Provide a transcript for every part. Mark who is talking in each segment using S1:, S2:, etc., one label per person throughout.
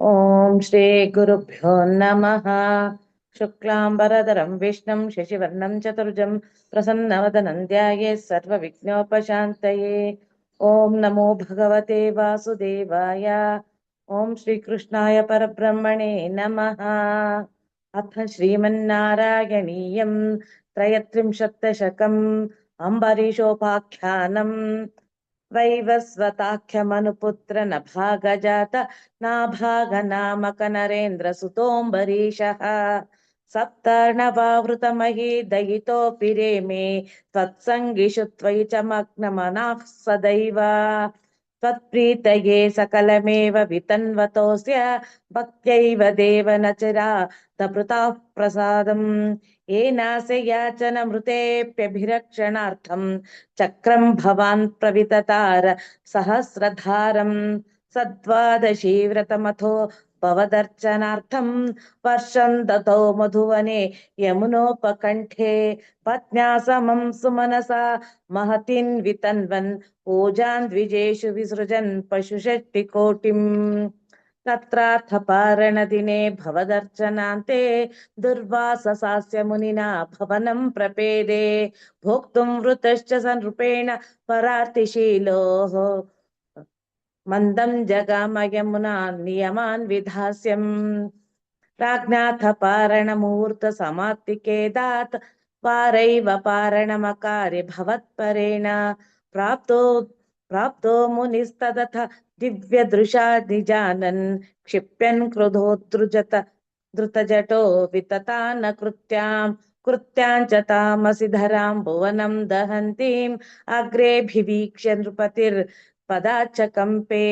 S1: ओम श्री गुरुभ्यो नमः। शुक्लांबरधरं विष्णुं शशिवर्णं चतुर्भुजं प्रसन्नवदनं ध्यायेत् सर्वविघ्नोपशान्तये। ओम नमो भगवते वासुदेवाय। ओम श्री कृष्णाय परब्रह्मणे नमः। अथ श्रीमन्नारायणीयं त्रयत्रिंशत् दशकम् अम्बरीषोपाख्यानम्। वैवस्वताख्यमनुपुत्र नभागजात नाभागनामक नरेन्द्र सुतोऽम्बरीशः सप्तर्णवावृतमही दयितोऽपि रेमे त्वत्सङ्गिषु त्वयि च मग्नमनाः सदैव त्वत्प्रीतये सकलमेव वितन्वतोऽस्य भक्त्यैव देव न चिरा तपृताः प्रसादम् येनास्य याचनमृतेऽप्यभिरक्षणार्थम् चक्रं भवान् प्रविततार सहस्रधारम् सद्वादशी व्रतमथो भवदर्चनार्थं वर्षं दतौ मधुवने यमुनोपकण्ठे पत्न्या समं सुमनसा महतीन् वितन्वन् पूजान् द्विजेषु विसृजन् पशुषष्टिकोटिम् तत्रार्थपारणदिने भवदर्चनान्ते दुर्वाससास्य मुनिना भवनं प्रपेदे भोक्तुं वृतश्च सनृपेण परार्तिशीलोः मन्दं जगाम यमुना नियमान् विधास्यम् राज्ञाथ पारणमुहूर्त समाप्तिकेदात् पारैव पारणमकार्य भवत्परेण प्राप्तो प्राप्तो मुनिस्तदथ दिव्यदृशा निजानन् क्षिप्यन् क्रुधोद्रुजत धृतजटो वितता न कृत्यां च तामसि धरां भुवनं दहन्तीम् अग्रेऽभिवीक्ष्य नृपतिर्पदाच्च कम्पे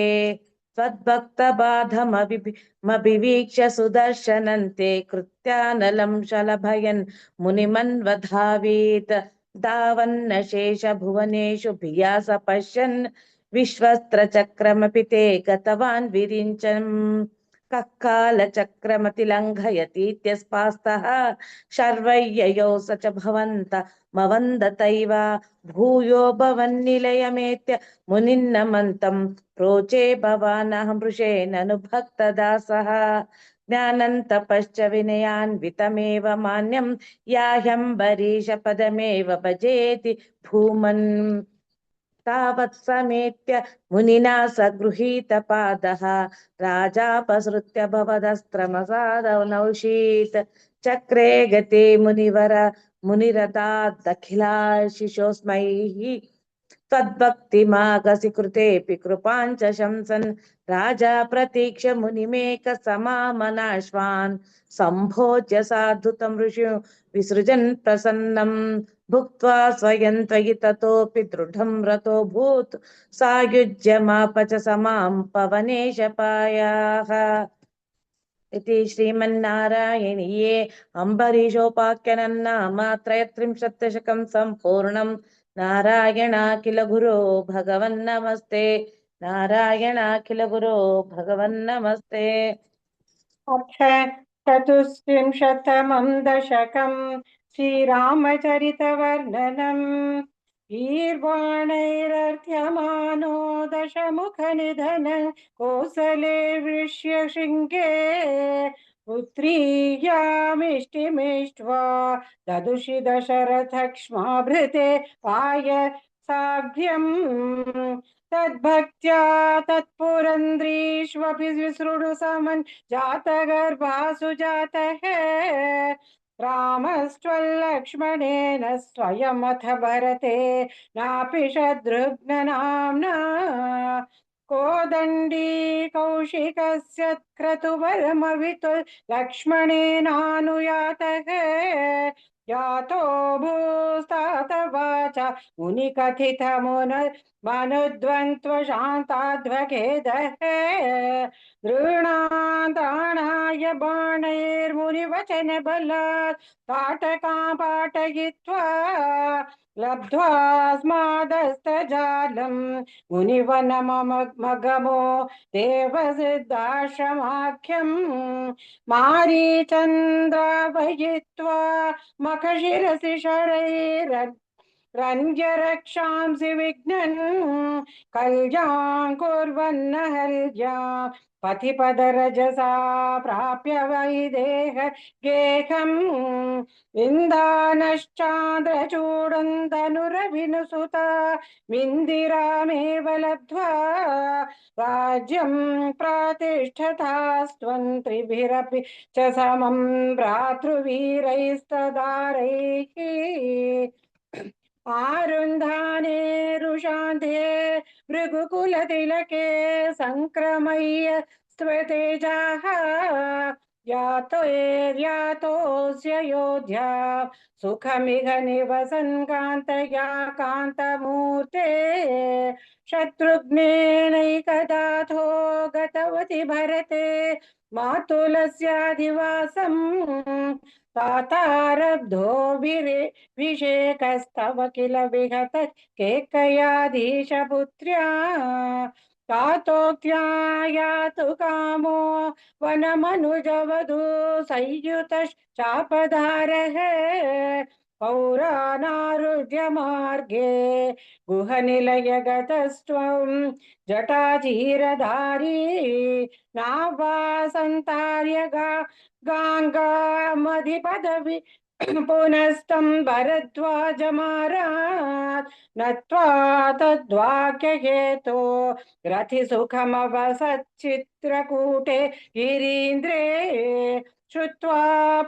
S1: त्वद्भक्तबाधमभिवीक्ष्य सुदर्शनन्ते कृत्यानलं शलभयन् मुनिमन्वधावीत् धावन्न शेषभुवनेषु भिया स पश्यन् विश्वस्त्रचक्रमपि ते गतवान् विरिञ्चन् कः कालचक्रमतिलङ्घयतीत्यस्पास्तः शर्वय्ययो स च भवन्त मवन्दतैव भूयो भवन्निलयमेत्य मुनिन्नमन्तं प्रोचे भवानहमृषेणनुभक्तदासः ज्ञानन्तपश्च विनयान्वितमेव मान्यं याह्यम्बरीशपदमेव भजेति भूमन् तावत् समेत्य मुनिना स गृहीतपादः राजापसृत्य भवदस्त्रमसादौ नौषीत् चक्रे गते मुनिवर मुनिरतादखिलाशिषोऽस्मै त्वद्भक्तिमागसि कृतेऽपि कृपाञ्च शंसन् राजा प्रतीक्ष्य मुनिमेक समामनाश्वान् सम्भोज्य साधुतं ऋषि विसृजन् प्रसन्नम् भुक्त्वा स्वयं त्वयि ततोऽपि दृढं रतोऽभूत् सायुज्यमाप च समां पवनेशपायाः इति श्रीमन्नारायणीये अम्बरीषोपाख्यानं नाम त्रयस्त्रिंशत् सम्पूर्णम् नारायणाखिल गुरो भगवन्नमस्ते नारायणाखिल गुरो भगवन्नमस्ते।
S2: अथ चतुस्त्रिंशतमं दशकं श्रीरामचरितवर्णनम् गीर्वाणैरर्थ्यमानो दशमुखनिधन कोसले वृष्यशृङ्गे पुत्रीयामिष्टिमिष्ट्वा ददुषि दशरथक्ष्माभृते पायसाभ्यम् तद्भक्त्या तत्पुरन्द्रीष्वपि विसृणु समन् जातगर्भासु जातः रामस्त्वल्लक्ष्मणेन स्वयमथ भरते नापि शत्रुघ्ननाम्ना कोदण्डी कौशिकस्य क्रतुवरमवितुः लक्ष्मणेनानुयातः यातो भूस्तात वाचा मुनिकथितमुनुद्वन्द्वशान्ताध्वखेदः दृढान्ताणाय बाणैर्मुनिवचन बलात् ताटकां पाटयित्वा लब्ध्वा स्मादस्तजालं मुनिवनमगमो देवसिद्धाश्रमाख्यम् मारीचन्द्रावयित्वा मखशिरसि शरैरग् रञ्जरक्षांसि विघ्नन् कल्यां कुर्वन्न हल्या पथिपदरजसा प्राप्य वैदेह गेहम् विन्दानश्चान्द्रचूडं धनुरविनुसुता विन्दिरामेव लब्ध्वा राज्यं प्रातिष्ठतास्त्वन्त्रिभिरपि च समं भ्रातृवीरैस्तदारैः आरुन्धाने रुषान्ते भृगुकुलतिलके सङ्क्रमय्य स्वतेजाः यातोऽस्य योध्या सुखमिह निवसन् कान्तया कान्तमूर्ते शत्रुघ्नेनैकदाथो गतवति भरते मातुलस्याधिवासम् तातारब्धो विषेकस्तव किल विहत केकयाधीशपुत्र्या तातोक्त्या यातु कामो वनमनुजवधू संयुतश्चापधारः पौरानारुह्य मार्गे गुहनिलयगतस्त्वं जटाधीरधारी नावासन्तार्य गाङ्गामधिपदवि पुनस्तं भरद्वाजमारात् नत्वा तद्वाक्यहेतो रथिसुखमवसच्चित्रकूटे गिरीन्द्रे श्रुत्वा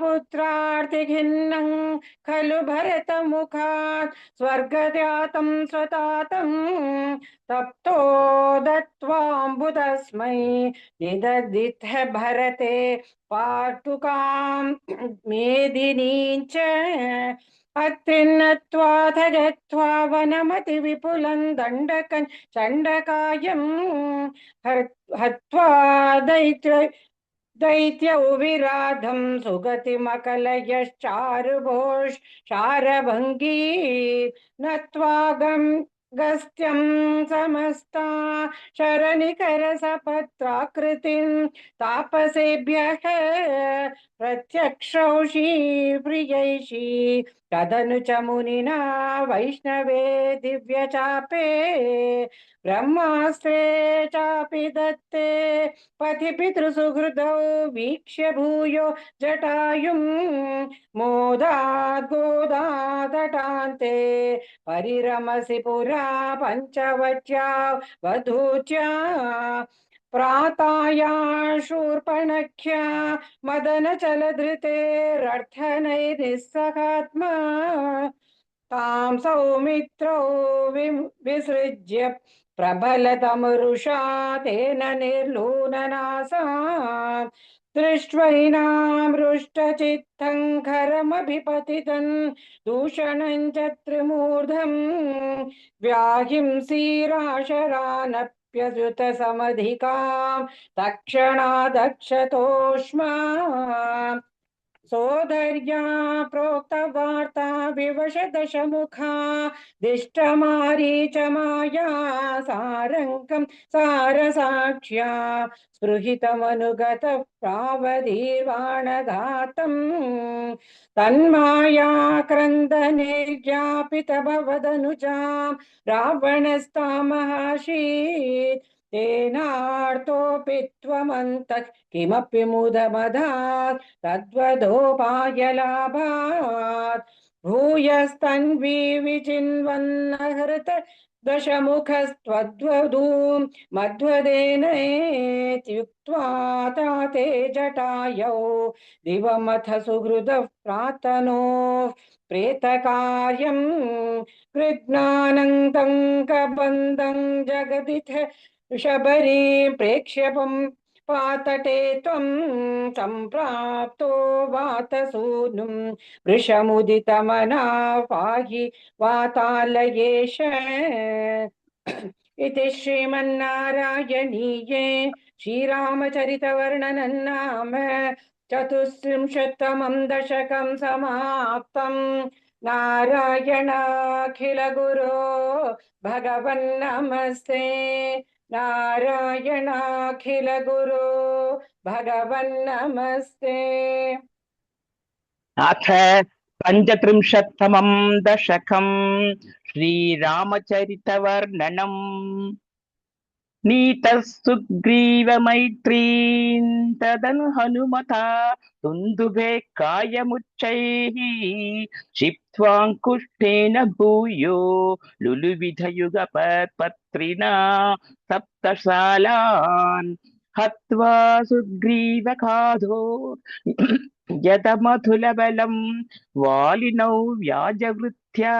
S2: पुत्रार्तिखिन्नं खलु भरतमुखात् स्वर्गजातं स्वतातं तप्तो दत्त्वाम्बुदस्मै निददिथ भरते पातुकां मेदिनीं च अत्रिन्नत्वाथ गत्वा वनमति विपुलं दण्डकं चण्डकायं हत्वा दैत्यविराधं सुगतिमकलयश्चारुभोष शारभङ्गी नत्वा गस्त्यं समस्ता शरनिकरसपत्राकृतिं तापसेभ्यः प्रत्यक्षौषी प्रियैषी तदनु च मुनिना वैष्णवे दिव्यचापे ब्रह्मास्त्रे चापि दत्ते पथि पितृसुहृदौ वीक्ष्य भूयो जटायुं मोदाद् गोदातटान्ते परिरमसि पुरा पञ्चवट्या वधूच्या प्राताया शूर्पणख्या मदनचलधृतेरर्थनैर्निस्सहात्मा तां सौमित्रौ विसृज्य प्रबलतमरुषा तेन निर्लूननासा दृष्ट्वैनामृष्टचित्तं खरमभिपतितं दूषणं च त्रिमूर्धं व्याहिंसीराशरानप्यसुतसमधिकां तक्षणादक्षतोष्मा सोदर्या प्रोक्तवार्ता विवश दशमुखा दिष्टमारीच माया सारङ्गं सारसाक्ष्या स्पृहितमनुगत प्रावधीर्वाणघातम् तन्माया क्रन्दनिर्ज्ञापित भवदनुजां रावणस्तामहाशीत् तेनार्तोऽपि त्वमन्तः किमपि मुदमदात् तद्वदोपायलाभात् भूयस्तन्वी विचिन्वन्नहृत दशमुखस्त्वद्वधूं मध्वदेनेत्युक्त्वा ताते जटायौ दिवमथ सुहृदः प्रातनोः प्रेतकार्यं कृज्ञानन्दं कबन्धं जगदिथ शबरी प्रेक्ष्यपं पातटे त्वं सम्प्राप्तो वातसूनुं वृषमुदितमना पाहि वातालयेश इति श्रीमन्नारायणीये श्रीरामचरितवर्णनं नाम चतुस्त्रिंशत्तमं दशकं समाप्तम् नारायणाखिल गुरो भगवन्नमस्ते नारायणाखिल गुरो भगवन्नमस्ते।
S3: अथ पञ्चत्रिंशत्तमं दशकं श्रीरामचरितवर्णनम् नीतः सुग्रीवमैत्रीन् तदनु हनुमता दुन्दुभे कायमुच्चैः क्षिप्त्वाङ्कुष्ठेन भूयो लुलुविधयुगपत्पत्रिणा सप्तशालान् हत्वा सुग्रीवखाधो यदमथुलबलं वालिनौ व्याजवृत्त्या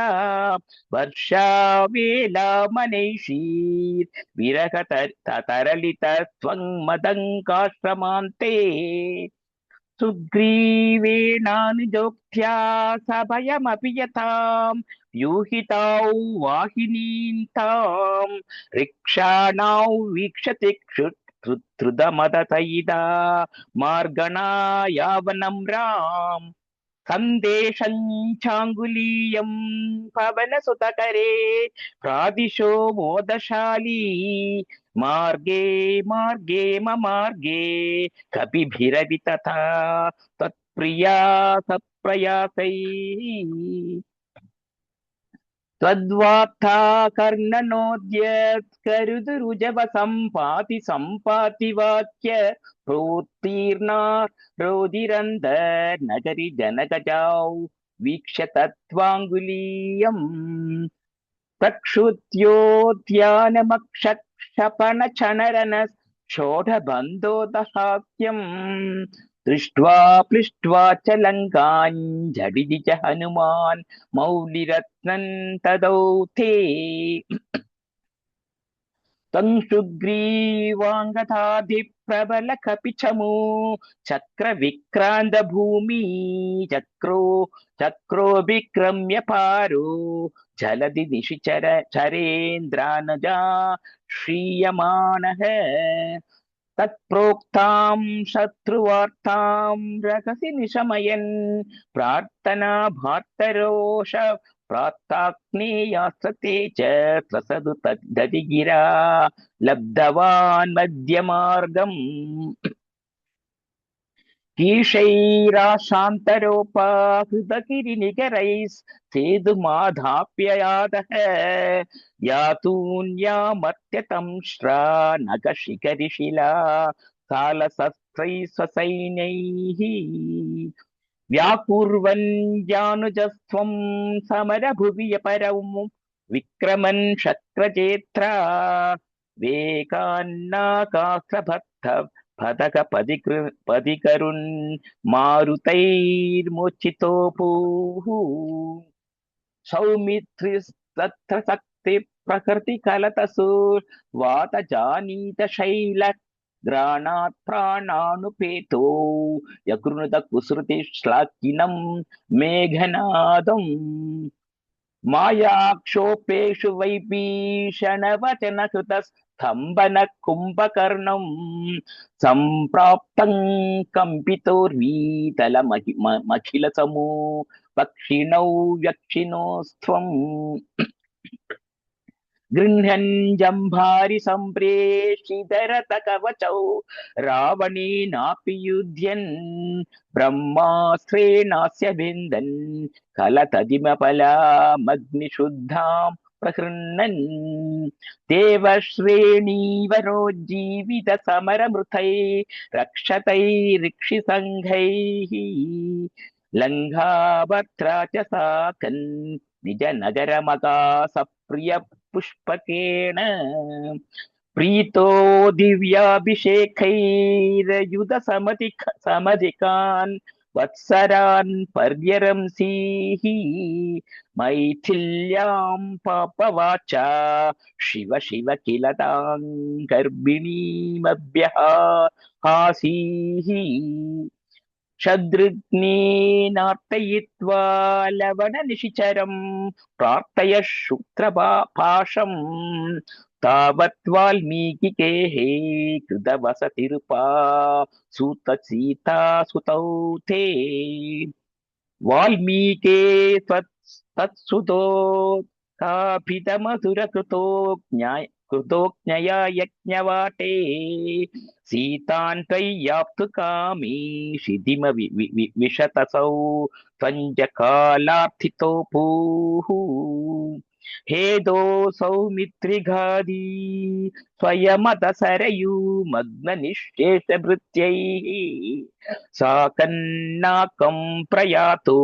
S3: वर्षावेलामनैषीत् विरहतरलितत्वं मदङ्काश्रमान्ते सुग्रीवेणानुजोक्त्या सभयमपि यतां व्यूहिताौ वाहिनीं तां रिक्षाणां वीक्षते क्षुत्रुदमदतैदा मार्गणा यावनं राम सन्देशं चाङ्गुलीयं पवनसुतकरे प्रादिशो मोदशाली मार्गे मार्गे ममार्गे कपिभिरपि तथा त्वत्प्रिया सत्प्रयासैः त्वद्वार्ता कर्णनोद्यत्करुदुरुजव सम्पाति सम्पाति वाक्य प्रोत्तीर्णा रोदिरन्द नगरि जनकजाौ वीक्ष्य तत्त्वाङ्गुलीयम् प्रक्षुत्योद्यानमक्षक्षपणचणरन षोडबन्धोदहास्यम् दृष्ट्वा पृष्ट्वा च लङ्कां झटिति च हनुमान् मौलिरत्नं तदौ ते तं सुग्रीवाङ्गदाधिप्रबलकपिचमू चक्रविक्रान्तभूमि चक्रो विक्रम्य पारो जलधि निशिचर चरेन्द्रानजा श्रीयमाणः तत्प्रोक्तां शत्रुवार्तां रहसि निशमयन् प्रार्थना भार्तरोष प्राक्ताग्नेयास्त्रते च प्रसदु दधिगिरा लब्धवान् मध्यमार्गम् कीशैराशान्तरोपाहृतगिरिनिकरैः सेतुमाधाप्ययातः यातून्यामर्त्यतं श्रा नगशिखरिशिला सालशस्त्रैः स्वसैन्यैः व्याकुर्वन् जानुजस्त्वं समरभुवि परौ विक्रमन् शक्रजेत्रा वेकान्नाकास्त्रभर्थ पदिकरुन् मारुतैर्मोचितोऽपूः सौमित्रिस्तत्र शक्ति प्रकृति कलतसु वातजानीत शैल ग्राणात् प्राणानुपेतो यकृणुत कुसृति श्लाकिनं मेघनादम् मायाक्षोपेषु वैभीषणवचन कृतस्तम्भन कुम्भकर्णम् सम्प्राप्तं कम्पितोर्वीतलमखिल समू पक्षिणौ व्यक्षिणोस्त्वम् गृह्णन् जम्भारि सम्प्रेषितरतकवचौ रावणेनापि युध्यन् ब्रह्मास्त्रेणास्य विन्दन् कलतदिमफलामग्निशुद्धां प्रगृह्णन् देवश्रेणीवरोज्जीवित समरमृतै रक्षतैरिक्षिसङ्घैः लङ्घाभद्रा च साकन् निज नगरमगासप्रिय पुष्पकेण प्रीतो दिव्याभिषेकैरयुध समधिकान् वत्सरान् पर्यरंसीः मैथिल्यां पापवाचा शिव शिव किल तां गर्भिणीमभ्यः हासीः शद्रुघ्नेनार्तयित्वा लवणनिशिचरं प्रार्थय शुक्रपाशम् तावत् वाल्मीकिकेः कृतवसतिरुपा सूत सीता सुतौ ते वाल्मीके तत्सुतो कापितमधुरकृतो कृतोज्ञया यज्ञवाटे सीतान् त्वय्याप्तु कामी विशतसौ त्वञ्जकालार्थितो भूः हेदो सौमित्रिघादी स्वयमतसरयूमग्ननिःशेषभृत्यैः साकन्नाकं प्रयातो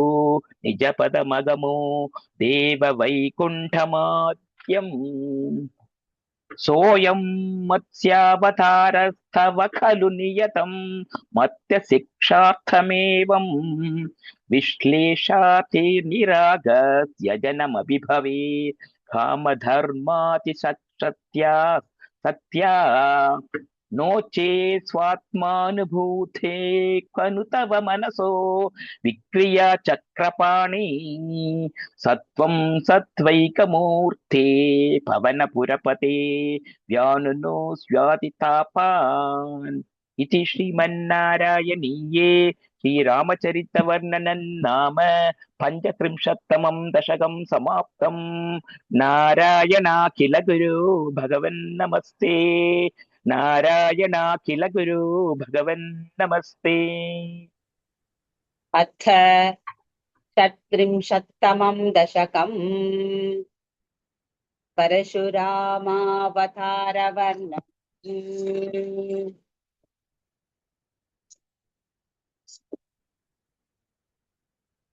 S3: निजपदमगमो देववैकुण्ठमाद्यम् सोऽयं मत्स्यावतारस्तव खलु नियतं मत्स्यशिक्षार्थमेवं विश्लेषाते निरागस्यजनमभिभवे कामधर्मातिसत्या सत्या नो चेत् स्वात्मानुभूते क्वनु तव मनसो विक्रिया चक्रपाणि सत्वं सत्वैकमूर्ते पवनपुरपते व्यानुनो स्वादितापान् इति श्रीमन्नारायणीये श्रीरामचरितवर्णनं नाम पञ्चत्रिंशत्तमं दशकं समाप्तम् नारायणाखिल गुरु भगवन्नमस्ते नारायणाखिल गुरु भगवन्नमस्ते
S4: अथ षट्त्रिंशत्तमं दशकम् परशुरामावतारवर्णनम्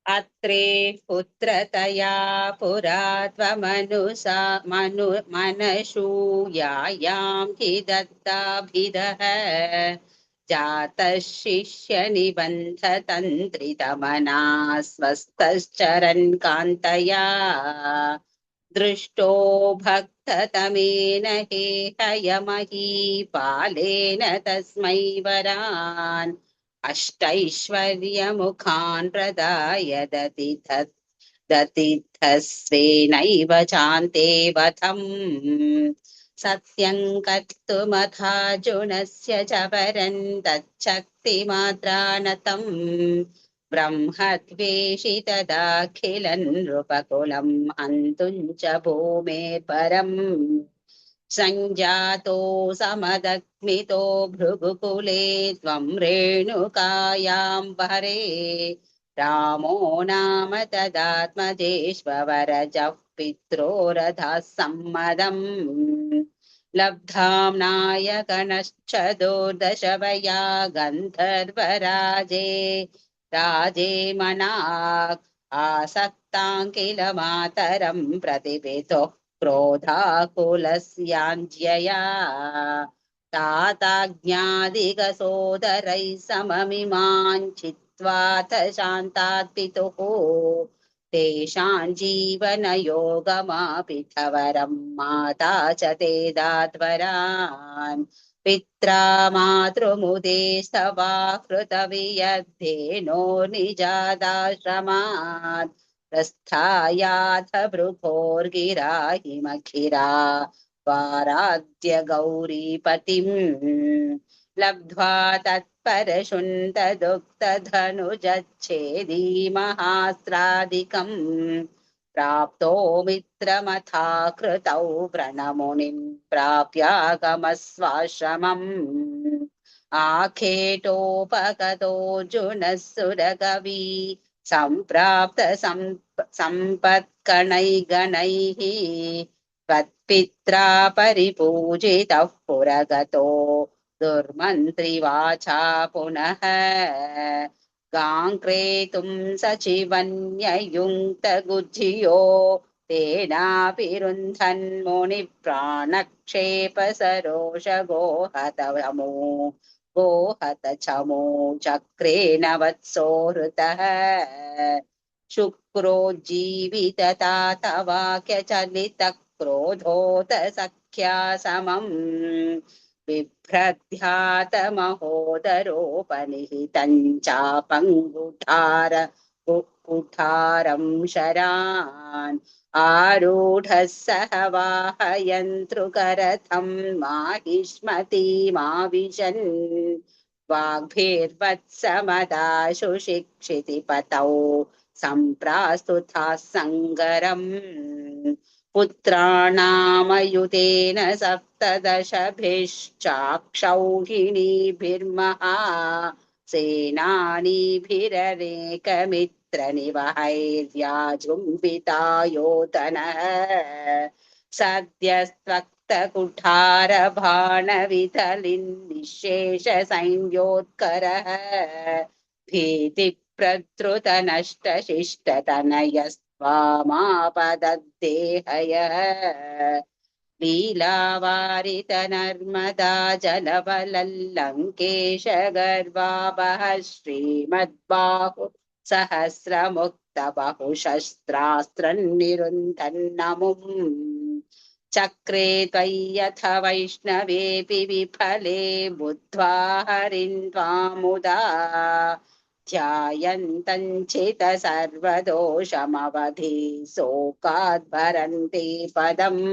S4: अत्रे पुत्रतया पुरा मनसूयायां हि दत्ताभिदः जातः शिष्यनिबन्धतन्त्रितमना स्वस्तश्चरन् कान्तया दृष्टो भक्ततमेन हेहयमहीपालेन तस्मै वरान् अष्टैश्वर्यमुखान् प्रदाय दतिथस्वेनैव चान्ते वधम् सत्यं कर्तुमथार्जुनस्य च परं तच्छक्तिमात्रानतं ब्रह्मद्वेषितदाखिलं नृपकुलं हन्तुं च भूमेर्परम् सञ्जातो समदग्मितो भृगुकुले त्वं रेणुकायां वरे रामो नाम तदात्मजेष्वरजः पित्रोरथः सम्मदम् लब्धां नायकनश्च दुर्दशवया गन्धर्वराजे राजे मनाक् आसक्तां किल मातरं प्रतिपितुः क्रोधाकुलस्याञ्ज्यया ताताज्ञादिगसोदरैः सममिमां चित्वाथ शान्तात् पितुः तेषां जीवनयोगमापितवरं माता च ते दात्वरान् पित्रा मातृमुदे स्तवा कृतवियद्धेनो निजादाश्रमात् प्रस्थायाथ भृभोर्गिरा हिमखिरा वाराद्य गौरीपतिम् लब्ध्वा तत्परशुन्तदुक्तधनुजच्छेदी महास्त्रादिकम् प्राप्तो मित्रमथा कृतौ व्रणमुनिं प्राप्यागमस्वाश्रमम् आखेटोपगतोऽर्जुनः सुरकवी सम्प्राप्त सम्पत्कणैर्गणैः त्वत्पित्रा परिपूजितः पुरगतो दुर्मन्त्रिवाचा पुनः गाङ्क्रेतुं सचिवन्ययुङ्क्तगुज्झियो तेनापि रुन्धन्मुनिप्राणक्षेपसरोषगोहतमो गोहत चमो चक्रेण वत्सो हृतः शुक्रोज्जीविततातवाक्यचलितः क्रोधोत सख्या समम् बिभ्रध्यातमहोदरोपनिहितं चापङ्गुठार कुठारं शरान् आरूढः सह वाहयन्तृकरथं माहिष्मतीमाविशन् वाग्भिर्वत्समदाशु शिक्षितिपतौ सम्प्रास्तुताः सङ्गरम् पुत्राणामयुतेन सप्तदशभिश्चाक्षौहिणीभिर्महा सेनानीभिरनेकमित्रनिवहैर्व्याजृम्भिता योतनः सद्यस्त्वक्तकुठारबाणविधलिन्निःशेषसंयोत्करः भीतिप्रद्रुतनष्टशिष्टतनयस्त्वामापदद्देहयः लीलावारितनर्मदा जलवलल्लङ्केश गर्वापः श्रीमद्बाहु सहस्रमुक्तबहुशस्त्रास्त्रन्निरुन्धन्नमुम् चक्रे त्वय्यथ वैष्णवेऽपि विफले बुद्ध्वा हरिं त्वामुदा ध्यायन्तञ्चित सर्वदोषमवधि शोकाद्भरन्ति पदम्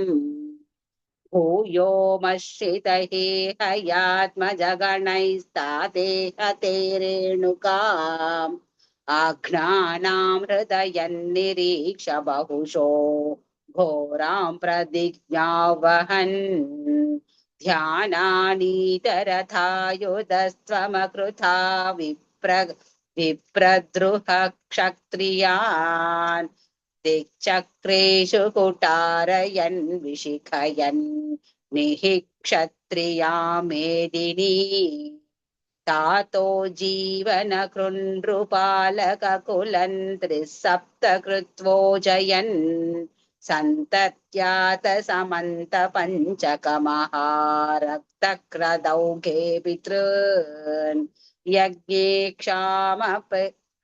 S4: भूयो मश्रितहेहयात्मजगणैस्तादेह ते रेणुकाम् आघ्नानां हृदयन्निरीक्ष बहुशो घोरां प्रतिज्ञावहन् ध्यानानीतरथायुधस्त्वमकृथा विप्रद्रुह क्षत्रियान् दिक्चक्रेषु कुटारयन् विशिखयन् निःक्षत्रिया मेदिनी तातो जीवनकृन्नृपालककुलन् त्रिसप्तकृत्वोजयन् सन्तत्यात समन्त पञ्चकमहारक्तक्रदौघे पितॄन् यज्ञे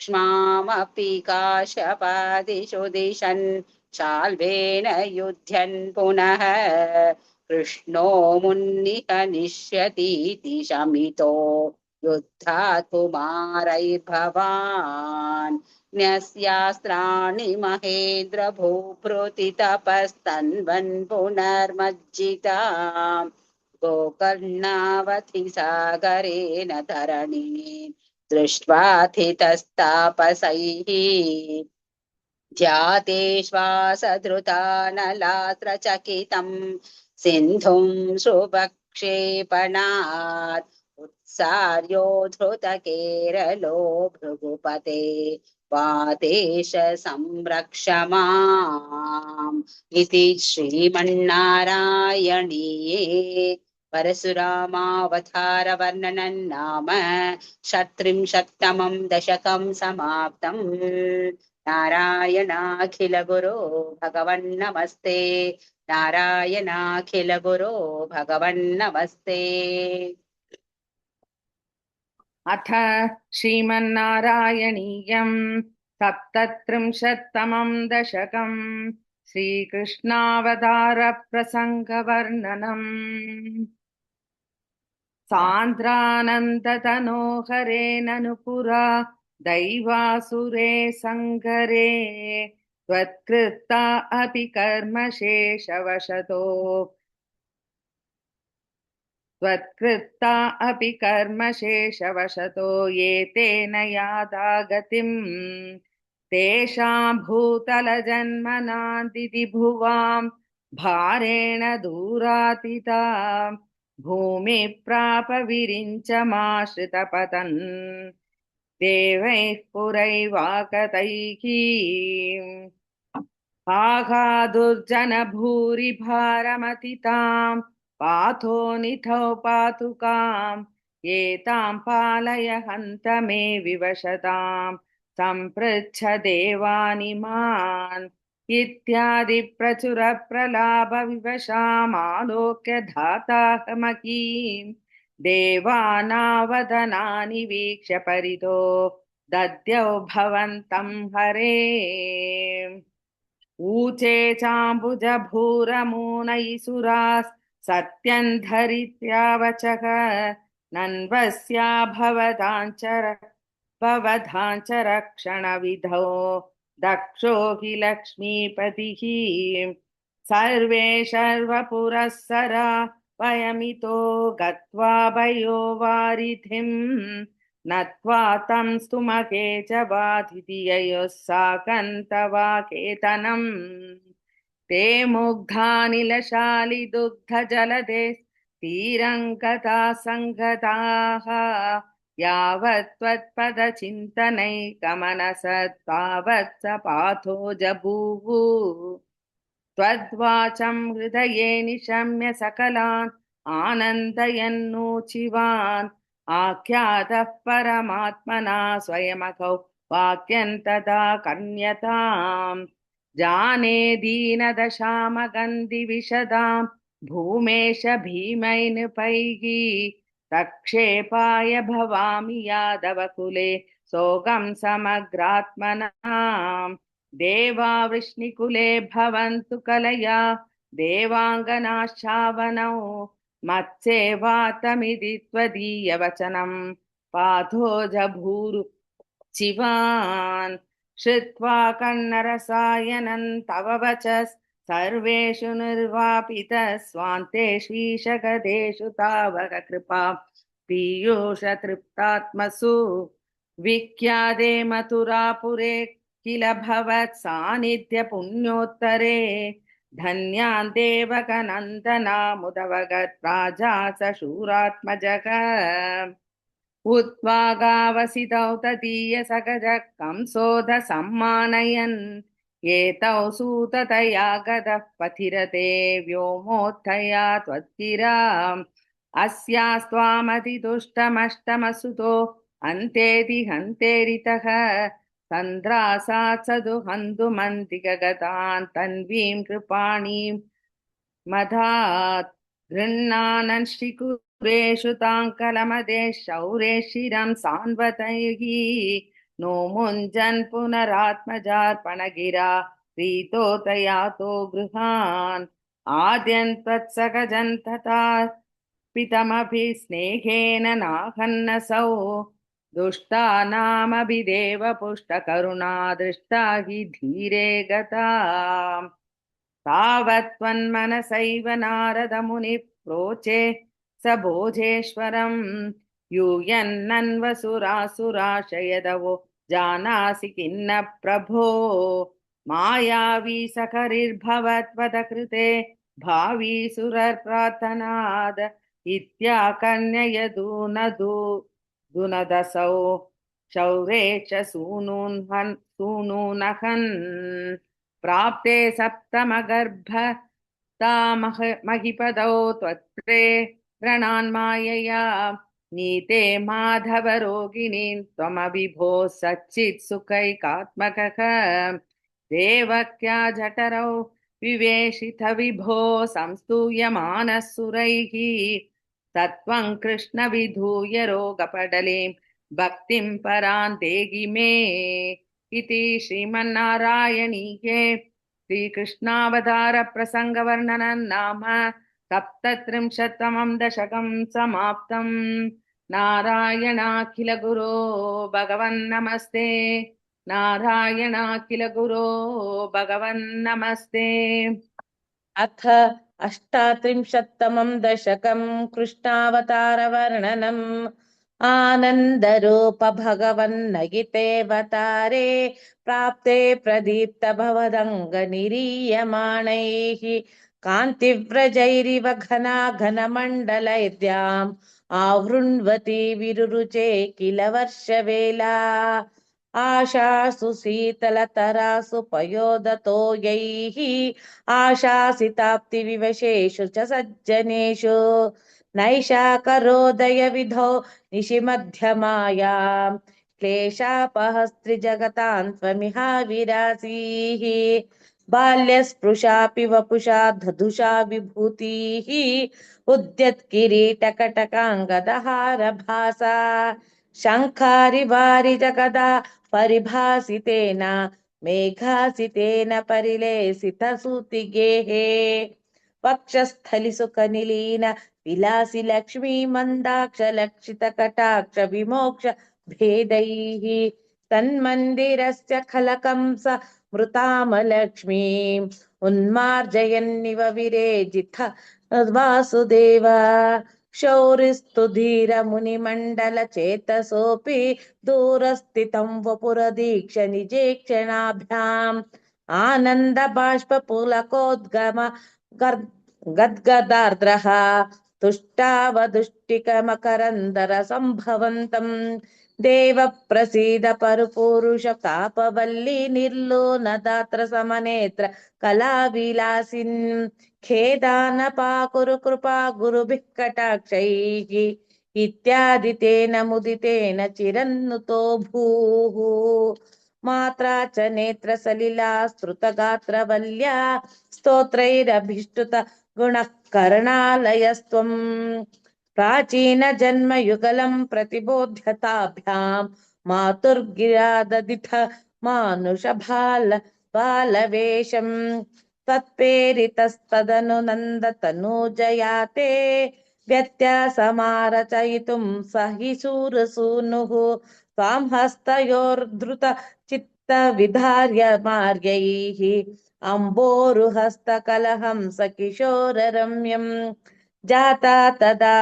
S4: क्ष्मामपि काशपादिषु दिशन् शाल्वेन युध्यन् पुनः कृष्णो मुन्निहनिष्यतीति शमितो युद्धात् कुमारैर्भवान् न्यस्यास्त्राणि महेन्द्र भूभृति तपस्तन्वन् पुनर्मज्जिताम् गोकर्णावधि सागरेण धरणी दृष्ट्वाथितस्तापसैः ध्यातेश्वासधृतानलास्त्रचकितम् सिन्धुं शुभक्षेपणात् उत्सार्यो धृतकेरलो भृगुपते वादेश संरक्ष माम् इति श्रीमन्नारायणीये परशुरामावतार वर्णनं नाम 37 दशकं समाप्तम्। नारायणाखिल गुरो भगवन्नमस्ते। नारायणाखिल गुरो भगवन्नमस्ते।
S2: अथ श्रीमन्नारायणीयं 37तमं दशकं श्रीकृष्णावतारप्रसङ्गवर्णनम्। सान्द्रानन्दतनोहरे ननुपुरा दैवासुरे सङ्गरे त्वत्कृता अपि कर्मशेषवशतो ये तेन यादा गतिम् तेषां भूतलजन्मनादिति भुवां भारेण दूरातिता भूमि प्राप विरिञ्चमाश्रितपतन् देवैः पुरैवाकतैः आघा दुर्जन भूरि भारमतितां पाथो निथौ पातुकां एतां पालय हन्त मे विवशतां सम्पृच्छ देवानिमान् इत्यादि प्रचुर प्रलाभ विवशामालोक्य धाताहमकीं देवानावदनानि वीक्ष्य परितो दद्यौ भवन्तं हरे ऊचे चाम्बुज भूरमूनैसुरास् सत्यं धरित्यावचः नन्वस्या भवधाञ्चरक्षणविधौ दक्षो हि लक्ष्मीपतिः सर्वे शर्वपुरःसरा वयमितो गत्वा भयो वारिधिं नत्वा तं स्तुमके च बाधिति ययोः साकन्तवाकेतनम् ते मुग्धानिलशालिदुग्धजलदे तीरङ्गता सङ्गताः यावत् त्वत्पदचिन्तनैकमनसत्तावत् स पाथो जभूः त्वद्वाचं हृदये निशम्य सकलान् आनन्दयन्नूचिवान् आख्यातः परमात्मना स्वयमखौ वाक्यन्तदा कन्यताम् जाने दीनदशामगन्धिविशदां भूमेश भीमैनपैः तक्षेपाय भवामि यादवकुले सोगं समग्रात्मनाम् देवा वृष्णिकुले भवन्तु कलया देवाङ्गनाश्चावनौ मत्सेवातमिति त्वदीयवचनं पाथो जभूरुचिवान् श्रुत्वा कन्नरसायनं तव वचः सर्वेषु निर्वापितः स्वान्तेष्वीशगदेषु तावक कृपा पीयूषतृप्तात्मसु विख्याते मथुरापुरे किल भवत् सान्निध्य पुण्योत्तरे धन्यान् देवकनन्दना मुदवगत् राजा स शूरात्मजः उत्वागावसितौ तदीय सगज कंसोध सम्मानयन् एतौ सूततया गदः पथिरते व्योमोत्थया त्वद्गिरा अस्यास्त्वामतिदुष्टमष्टमसुतो अन्तेति हन्तेरितः तन्द्रासात् सदु हन्तुमन्तिकगतान् तन्वीं कृपाणीं मधात् गृह्णानन् श्रीकुरेषु ताङ्कलमदे शौरे शिरं सान्वतैः नो मुञ्जन् पुनरात्मजार्पणगिरा प्रीतोतयातो गृहान् आद्यन्त्वत्सगजन् तथा पितमपि स्नेहेन नाहन्नसौ दुष्टानामभिदेव पुष्टकरुणा दृष्टा हि धीरे गता तावत्त्वन्मनसैव नारदमुनि प्रोचे स भोजेश्वरम् यूयन्नन्वसुरासुराशयदवो जानासि किन्न प्रभो मायावी सकरिर्भवत्वदकृते भावी सुरप्रार्थनाद इत्याकर्ण्ययदूनदसौ शौरे च सूनूनहन् प्राप्ते सप्तमगर्भतामहिपदौ त्वत्रे रणान्मायया नीते माधवरोगिणीं त्वमभिभो सच्चित् सुखैकात्मकः देवक्या जठरौ विवेशित विभो संस्तूयमानः सुरैः तत्त्वं कृष्ण विधूय रोगपडलीं भक्तिं परां देहि मे इति श्रीमन्नारायणीये श्रीकृष्णावतार प्रसङ्गवर्णनं नाम सप्तत्रिंशत्तमं दशकं समाप्तम् नारायणाखिल गुरो भगवन्नमस्ते नारायणाखिल गुरो भगवन्नमस्ते
S1: अथ अष्टात्रिंशत्तमं दशकं कृष्णावतारवर्णनम् आनन्दरूप भगवन्नगितेऽवतारे प्राप्ते प्रदीप्तभवदङ्गनिरीयमाणैः कान्तिव्रजैरिव घनाघनमण्डलैर्द्याम् आवृण्वती विरुरुचे किल वर्षवेला आशासु शीतलतरासु पयोदतो यैः आशासिताप्तिविवशेषु च सज्जनेषु नैषाकरोदय विधौ निशिमध्यमायां क्लेशापहस्त्रिजगतां त्वमिहा विरासीः बाल्यस्पृशापि वपुषा धदुषा विभूतिः उद्यत्किरीटकटकाङ्गदहारभासा शङ्खारिवारिजगदा परिभासितेन मेघासितेन परिलेसितसूतिगेः वक्षस्थलिसुखनिलीन विलासि लक्ष्मी मन्दाक्ष लक्षित कटाक्ष विमोक्ष भेदैः तन्मन्दिरस्य खलकंस मृतामलक्ष्मीम् उन्मार्जयन्निव विरेजित वासुदेव शौरिस्तु धीरमुनिमण्डल चेतसोऽपि दूरस्थितं वपुरदीक्ष निजेक्षणाभ्याम् आनन्द बाष्पपुलकोद्गम गद्गदार्द्रः तुष्टावदुष्टिकमकरन्दर सम्भवन्तम् देव प्रसीद परुपूरुष तापवल्ली निर्लोनदात्र समनेत्र कलाविलासिन् खेदानपाकुरु कृपा गुरुभिः कटाक्षैः इत्यादि तेन मुदितेन चिरन्नुतो भूः मात्रा च नेत्र सलिला स्तुतगात्रवल्या स्तोत्रैरभिष्टुत गुणः कर्णालयस्त्वम् प्राचीन जन्म युगलं प्रतिबोध्यताभ्यां मातुर्गिराददिथ मानुष बालवेशं तत्प्रेरितस्तदनु नन्दतनूजयाते व्यत्यासमारचयितुं स हि शूरसूनुः त्वां हस्तयोर्धृत चित्त विधार्य मार्गैः अम्बोरुहस्तकलहंस किशोररम्यं जाता तदा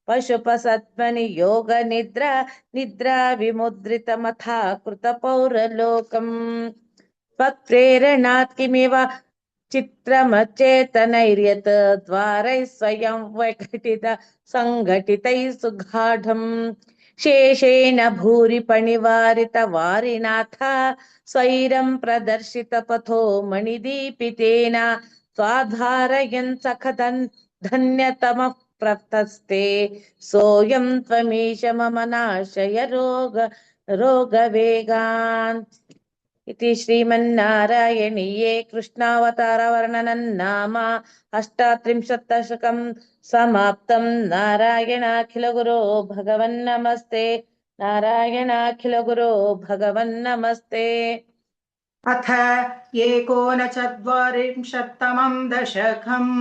S1: पशुपसत्मनि योग निद्रा विमुद्रितमथा कृतपौरलोकम् त्वत्प्रेरणात् किमिव चित्रमचेतनैर्यत् द्वारैः स्वयं वैघटित सङ्घटितैः सुगाढम् शेषेण भूरि पणिवारित वारिनाथ स्वैरं प्रदर्शित पथो मणिदीपितेन स्वाधारयन् सखदन् धन्यतमः प्रतस्ते सोऽयं त्वमीश मम नाशय रोगवेगान् इति श्रीमन्नारायणीये कृष्णावतारवर्णनं नाम 38 दशकं समाप्तं। नारायणाखिलगुरो भगवन्नमस्ते। नारायणाखिलगुरो भगवन्नमस्ते।
S5: अथ 39तमं दशकम्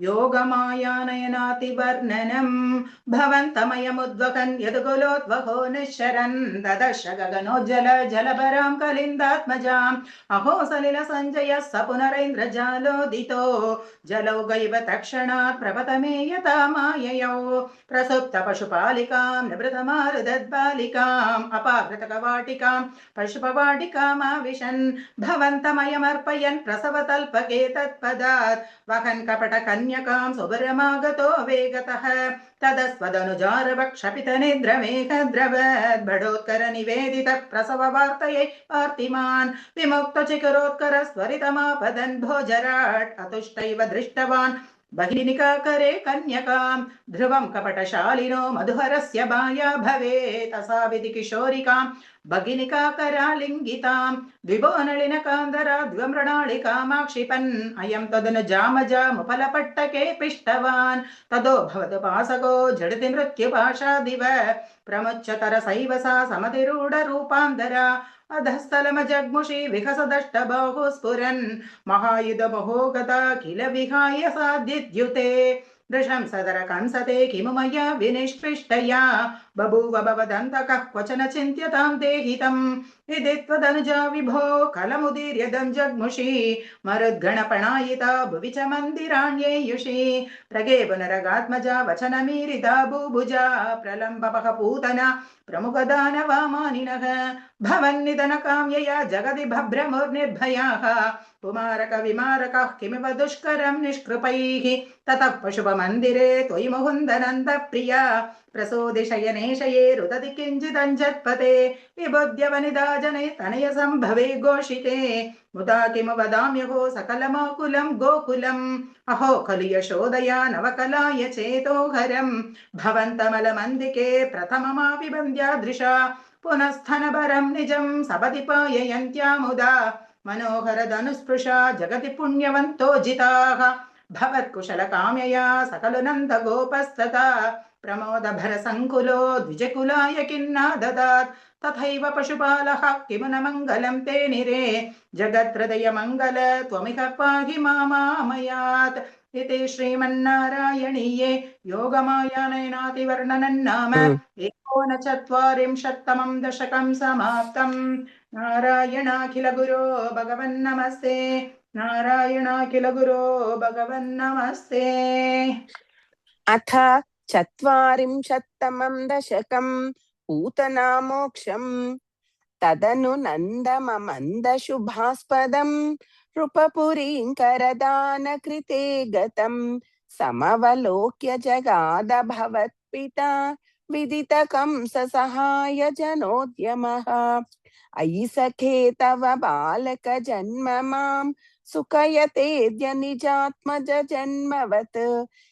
S5: योगमायानयनातिवर्णनम् भवन्तमयमुद्वहन् यदुकुलोद्वहो निश्चरन् ददश गगनोज्जल जलभरां कलिन्दात्मजाम् अहो सलिल सञ्जयः स पुनरेन्द्रजालोदितो जलौघैव तत्क्षणात् प्रपतमे यथा माययौ प्रसुप्त पशुपालिकां निवृतमारुदद्बालिकाम् अपाकृतकवाटिकां पशुपवाटिकामाविशन् भवन्तमयमर्पयन् प्रसवतल्पके तत्पदात् वहन् कपटकन्यकां सुभरमागतो वेगतः तदस्वदनुजारवक्षपितनिद्रमेघद्रवद् बडोत्कर निवेदित प्रसव वार्तये पार्थिमान् विमुक्त चिकरोत्कर स्वरितमापदन् भोजराट् अतुष्टैव दृष्टवान् बहिनिकाकरे कन्यकां ध्रुवं कपटशालिनो मधुहरस्य बाया भवेत् असाविधि किशोरिकां भगिनिकाकरालिङ्गितां द्विभुवनलिनकान्दरा द्विमृणालिकामाक्षिपन् अयं तदनु जामजामुपलपट्टके पिष्टवान् तदो भवतु पासको झटिति मृत्युपाशादिव प्रमुच्यतरसैव सा समतिरूढरूपान्दरा अधस्थलमजग्मुषी विकसदष्टबाहु स्फुरन् महायुधमहोगता किल विहाय साद्युते दृशं सदर कंसते किमु मया विनिष्पृष्टया बभूव भवदन्तकः क्वचन चिन्त्यतां देहितम् इति त्वदनुजा विभो कलमुदीर्यदं जग्मुषी मरुद्गणपणायिता भुवि च मन्दिराण्येयुषी प्रगे पुनरगात्मजा वचनमीरिता भूभुजा प्रलम्बपः पूतना प्रमुखदानवामानिनः भवन्निधनकाम्यया जगति भभ्रमुर्निर्भयाः पुमारक विमारकः किमिव दुष्करं निष्कृपैः ततः पशुपमन्दिरे त्वयि मुहुन्दनन्द प्रिया प्रसोदिशयनेशये रुदति किञ्चिदञ्जत्पते विबुध्य वनिता जने तनय सम्भवे घोषिते मुदा किमु वदाम्यहो सकलमाकुलं गोकुलम् अहो खलु यशोदया नवकलाय चेतोहरम् भवन्तमलमन्दिके प्रथममापि बन्द्यादृशा पुनस्थनभरं निजं सपदि पाययन्त्या मुदा मनोहर धनुस्पृशा जगति पुण्यवन्तो जिताः भवत्कुशलकाम्यया सकलु नन्द गोपस्तथा प्रमोदभर संकुलो द्विजकुलाय किन्ना ददात् तथैव पशुपालः किमु न मङ्गलं ते निरे जगत्हृदय मङ्गल त्वमिह पाहि मामामयात् इति श्रीमन्नारायणीये योगमायानयनातिवर्णनं नाम 39तमं दशकं समाप्तम्। नारायणाखिलगुरो भगवन्नमस्ते। नारायणाखिलगुरो भगवन्नमस्ते।
S6: अथ 40तमं दशकं पूतनामोक्षम् तदनु नन्दममन्दशुभास्पदं नृपपुरीङ्करदानकृते गतं समवलोक्य जगाद भवत्पिता विदितकंससहाय जनोद्यमः। अयि सखे तव बालक जन्म मां सुखयतेद्य निजात्मज जन्मवत्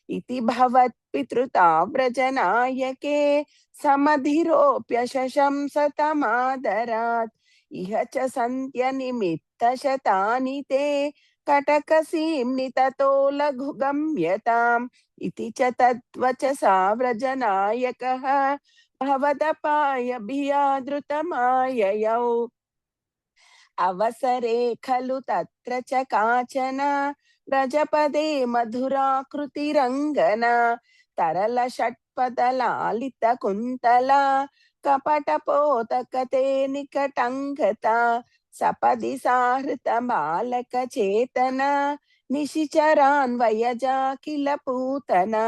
S6: इति भवत्पितृताव्रजनायके समधिरोप्य शशंसतमादरात्। इह च सन्त्यनिमित्तशतानि ते कटकसीम्नि ततो लघुगम्यताम् इति च तद्वचसा व्रजनायकः भवदपायभियादृतमाययौ। अवसरे खलु तत्र च काचन व्रजपदे मधुराकृतिरङ्गना तरल षट्पदलालित कुन्तला कपटपोतकते निकटङ्गता सपदि साहृत बालक चेतना निशिचरान्वयजा किल पूतना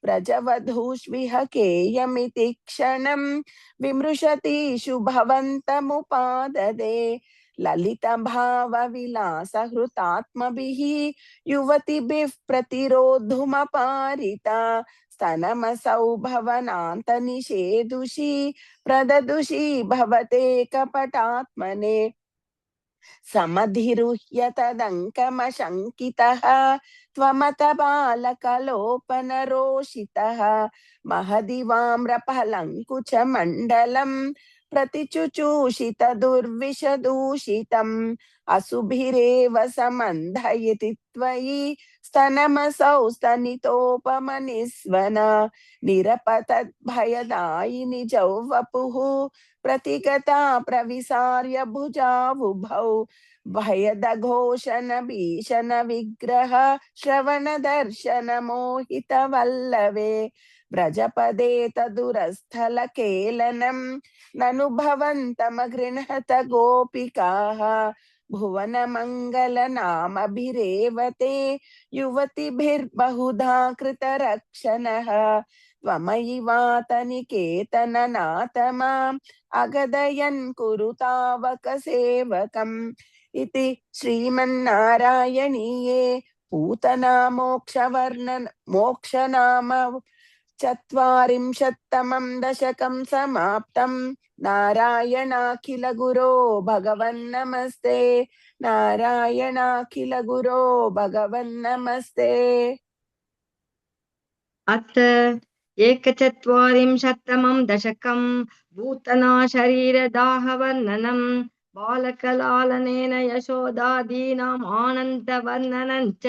S6: व्रजवधूष्विहकेयमिति क्षणं विमृशतीषु भवन्तमुपाददे ललित भाव विलास हृतात्मभिः युवतिभिः प्रतिरोधुमपारिता स्तनमसौ भवनान्त निषेदुषी प्रददुषी भवते कपटात्मने समधिरुह्य तदङ्कमशङ्कितः त्वमत बालकलोपनरोषितः महदिवाम्रफलङ्कुचमण्डलम् प्रतिचुचूषित दुर्विषदूषितम् असुभिरेव समन्धयति त्वयि स्तनमसौ स्तनितोपमनिस्वन निरपतद्भयदायिनि जौवपुः प्रतिगता प्रविसार्य भुजावुभौ भयदघोषण भीषण विग्रह श्रवण दर्शन मोहित वल्लवे व्रजपदे तदुरस्थल केलनं ननु भवन्तमगृह्णत गोपिकाः भुवन मंगल नामभिरेवते युवतिभिर्बहुधा कृत रक्षणः त्वमयि वातनिकेतन नाथ माम् अगदयन् कुरु तावक सेवकम् इति श्रीमन्नारायणीये पूतना मोक्षनाम चत्वारिंशत्तमं दशकं समाप्तं। नारायणाखिल गुरो भगवन्नमस्ते। नारायणाखिल गुरो भगवन्नमस्ते।
S7: अथ एकचत्वारिंशत्तमं दशकं भूतना शरीरदाहवर्णनं बालकलालनेन यशोदादीनाम् आनन्दवर्णनं च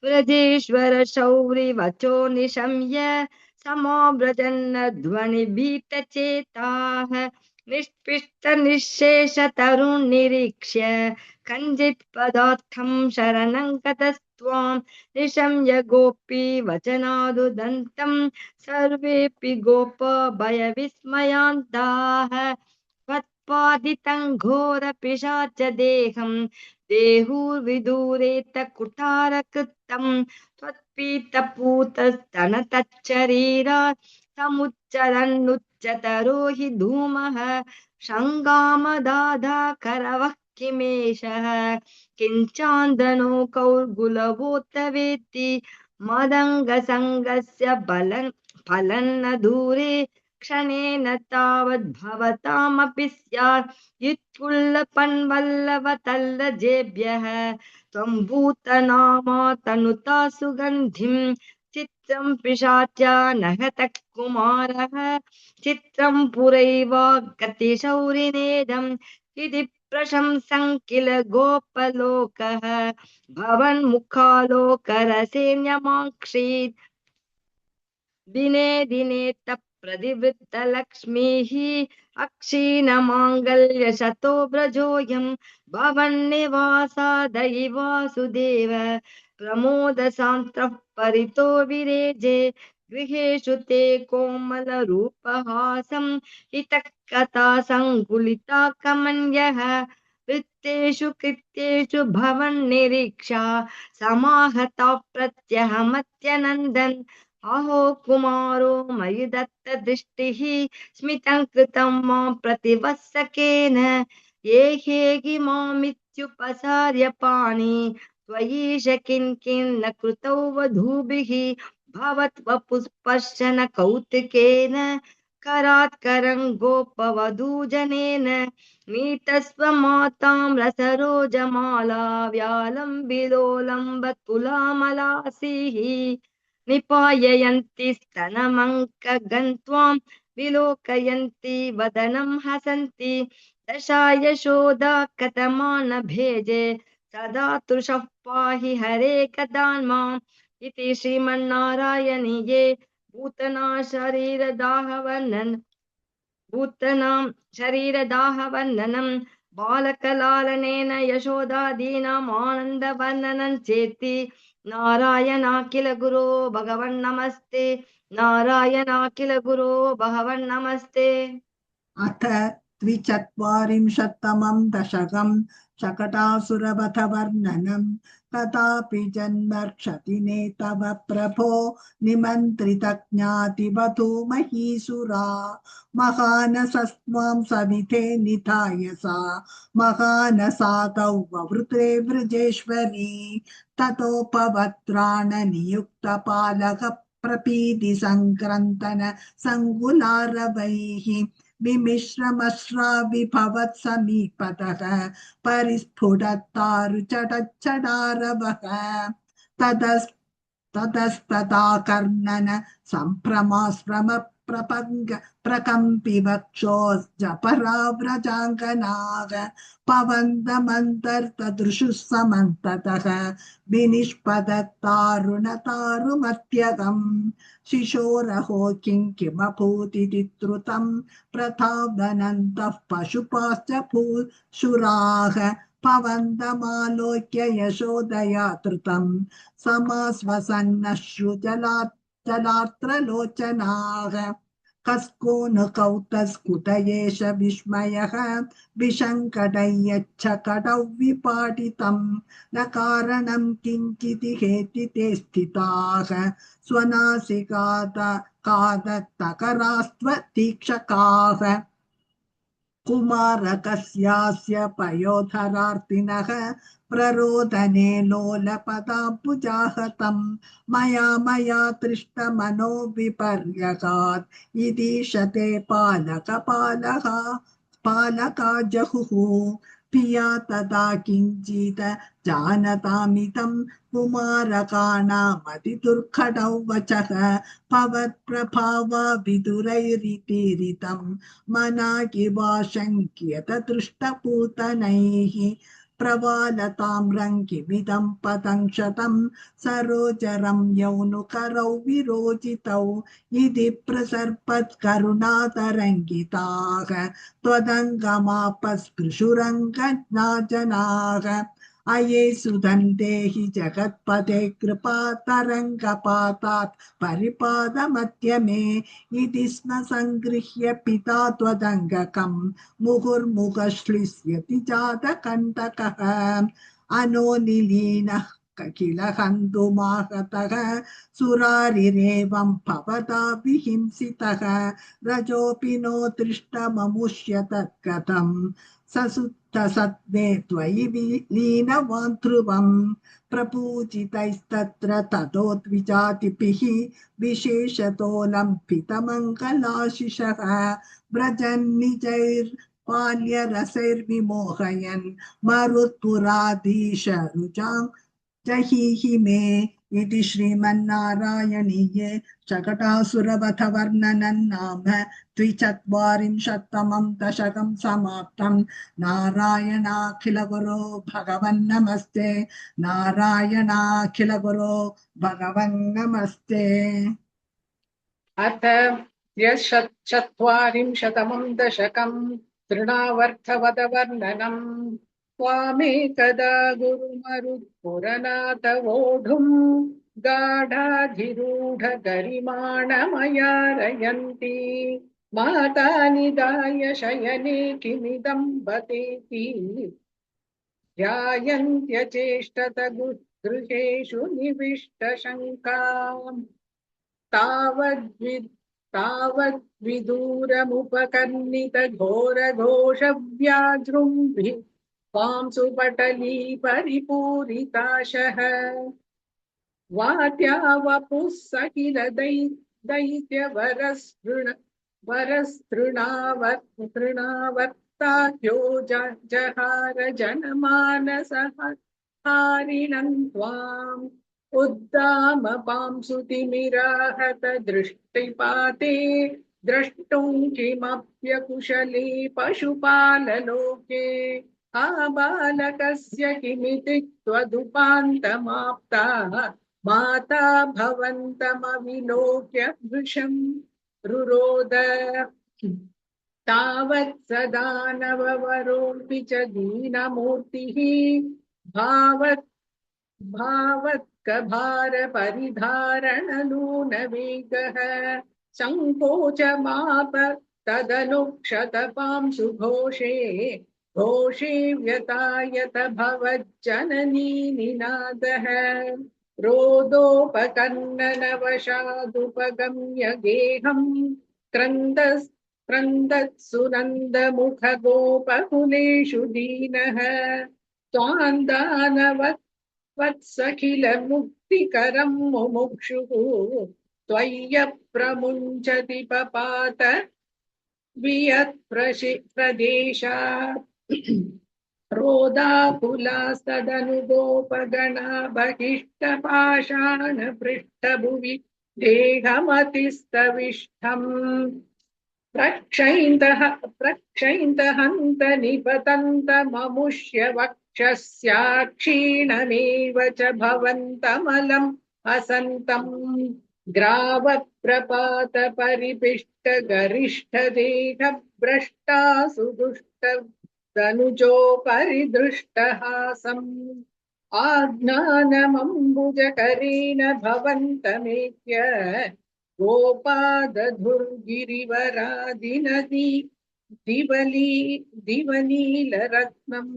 S7: व्रजेश्वर शौरिवचो निशम्य समाव्रजन्न ध्वनिभीतचेताः निष्पिष्ट निःशेष तरुण निरीक्ष्य कञ्चित् पदार्थं शरणं गतस्त्वां निशम्य गोपी वचनादुदन्तं सर्वेऽपि गोपा भयविस्मयान्ताः त्वत्पादितं घोरपिशाच देहं देहुर्विदूरेत कुठारकृतं त्वत्पीतपूतस्तनतच्छरीरात् समुच्चरन्नुच्चतरो हि धूमः शङ्गामदाधाकरवः किमेषः किञ्चान्दनो कौर्गुलवोत वेत्ति मदङ्गसङ्गस्य फलन्न दूरे क्षणेन तावद्भवतामपि स्यात् युत्कुल्लपन्वल्लवतल्लजेभ्यः त्वं भूतनामा तनुता सुगन्धिं चित्रं पिशाच्या नहतः कुमारः चित्रं पुरैव गतिशौरिनेदम् इति प्रशंसं किल गोपलोकः भवन्मुखालोकरसेन्यमाक्षीत् दिने दिने तप्रतिवृत्तलक्ष्मीः अक्षीणमाङ्गल्यशतो व्रजोऽयं भवन्निवासादयि वासुदेव प्रमोदसान्त्रः परितो विरेजे गृहेषु ते कोमलरूपहासं इतः कथा सङ्कुलिता कमन्यः वृत्तेषु कृत्येषु भवन्निरीक्षा समाहता प्रत्यहमत्यनन्दन् अहो कुमारो मयि दत्तदृष्टिः स्मितं कृतं मां प्रतिवत्सकेन ये हेहि मामित्युपसार्य पाणि त्वयीश किं न कृतौ वधूभिः भवत्वपुष्पर्शन कौतुकेन करात् करं गोपवधूजनेन नीतस्व रसरोजमाला व्यालं बिलोलम्बतुलामलासिः निपाययन्ति स्तनमङ्कगन्त्वां विलोकयन्ति वदनं हसन्ति दशा यशोदा कथमान भेजे सदा तृषः पाहि हरे कदान्माम् इति श्रीमन्नारायणीये भूतना शरीरदाहवर्णन भूतनां शरीरदाहवर्णनं बालकलालनेन यशोदादीनाम् आनन्दवर्णनं चेति नारायणाखिल गुरो भगवन्नमस्ते नारायणाखिल गुरो भगवन्नमस्ते
S8: अथ द्विचत्वारिंशत्तमं दशकं शकटासुरवधवर्णनं तथापि जन्मर्क्षति तव प्रभो निमन्त्रितज्ञातिवधूमहीसुरा महानसस्त्वां सविधे निधाय सा महानसादौ ववृते वृजेश्वरी ततोपवत्राणनियुक्तपालक प्रपीति सङ्क्रन्तन सङ्कुलारवैः विमिश्रमश्राविभवत् समीपतः परिस्फुटत्तारुचटच्चडारवः ततस्तथा कर्णन सम्भ्रमाश्रम प्रपङ्ग प्रकम्पि वक्षोजपराव्रजाङ्गनाः पवन्दमन्तर्तदृशुः समन्ततः विनिष्पदत्तारुणतारुमत्यगम् शिशोरहो किमभूतिति त्रुतं प्रतावनन्तः पशुपाश्च भूशुराः पवन्दमालोक्य यशोदया धृतं समाश्वसन्नश्रुजलात्रलोचनाः कस्को न कौतस्कुत एष विस्मयः विशङ्कटय्यच्छ कटौ विपाटितं न कारणं किञ्चित् हेति ते स्थिताः स्वनासिकातकादत्तकरास्त्वतीक्षकाः कुमारकस्यास्य पयोधरार्तिनः प्ररोदने लोलपदाम्बुजाहतं मया तृष्टमनो विपर्यगात् ईदीशते पालका जहुः पिया तदा किञ्चित् जानतामिदं कुमारकाणामतिदुर्घटौ वचः भवत्प्रभावा विदुरैरितीरितं मनाकिवाशङ्क्यत दृष्टपूतनैः प्रवालताम्रं किमिदं पतङ्क्षतं सरोजरं यौनुकरौ विरोचितौ इति प्रसर्पत्करुणातरङ्गिताः त्वदङ्गमापस्पृशुरङ्गनाजनाः अये सुदन्तेहि जगत्पते कृपातरङ्गपातात् परिपादमध्यमे इति स्म सङ्गृह्य पिता त्वदङ्गकं मुहुर्मुखश्लिष्यति जातकण्टकः अनोनिलीनः किल हन्तुमाहतः सुरारिरेवं भवता विहिंसितः रजोऽपि नो दृष्टममुष्य तत्कथं ससुप्तसत्त्वे त्वयि लीनवान् ध्रुवं प्रपूजितैस्तत्र ततोद्विजातिभिः विशेषतोलम्बितमङ्गलाशिषः व्रजन्निजैर्बाल्यरसैर्विमोहयन् मरुत्पुराधीशरुचां जहीहि मे इति श्रीमन्नारायणीये शकटासुरवधवर्णनं नाम द्विचत्वारिंशत्तमं दशकं समाप्तं नारायणाखिलगुरो भगवन्नमस्ते नारायणाखिलगुरो भगवन्नमस्ते
S9: अथ यशच्चत्वारिंशतमं दशकं तृणावर्तवदवर्णनम् त्वामेकदा गुरुमरुत्पुरनाथ वोढुं गाढाधिरूढगरिमाणमया रयन्ति माता निधाय शयने किमिदं बतेति ध्यायन्त्यचेष्टत गृहेषु निविष्टशङ्काम् तावद्विदूरमुपकर्णित घोरघोषव्याजृम्भि वांसु पटली परिपूरिताशः वात्या वपुः सकिल वरस्तृणावर्ताख्यो जहार जनमानसः हारिणं त्वाम् उद्दाम पांसुतिमिराहत दृष्टिपाते द्रष्टुं किमप्यकुशले पशुपाललोके आबालकस्य किमिति त्वदुपान्तमाप्ताः माता भवन्तमविलोक्य वृषं रुरोद तावत् सदा नववरोऽपि च दीनमूर्तिः भावत्कभारपरिधारणलूनवेगः सङ्कोचमाप तदनुक्षतपांसु घोषे व्यतायत भवज्जननी निनादः रोदोपकर्णनवशादुपगम्य गेहं क्रन्दत्सुनन्दमुखगोपकुलेषु दीनः त्वान्दानवत्सखिल मुक्तिकरं मुमुक्षुः त्वय्यप्रमुञ्चति पपात वियत्प्रदेशात् रोदाकुलास्तदनुगोपगणा बहिष्टपाषाण पृष्ठभुवि देहमतिस्तविष्ठम् प्रक्षैन्तहन्त निपतन्तममुष्य वक्षस्याक्षीणमेव च भवन्तमलम् असन्तम् ग्रावप्रपात परिपिष्ट गरिष्ठ देह भ्रष्टासु दुष्ट तनुजो परिदृष्टहासम् आज्ञानमम्बुजकरेण भवन्तमेत्य गोपादधुर्गिरिवरादिनदी दिवनीलरत्नम्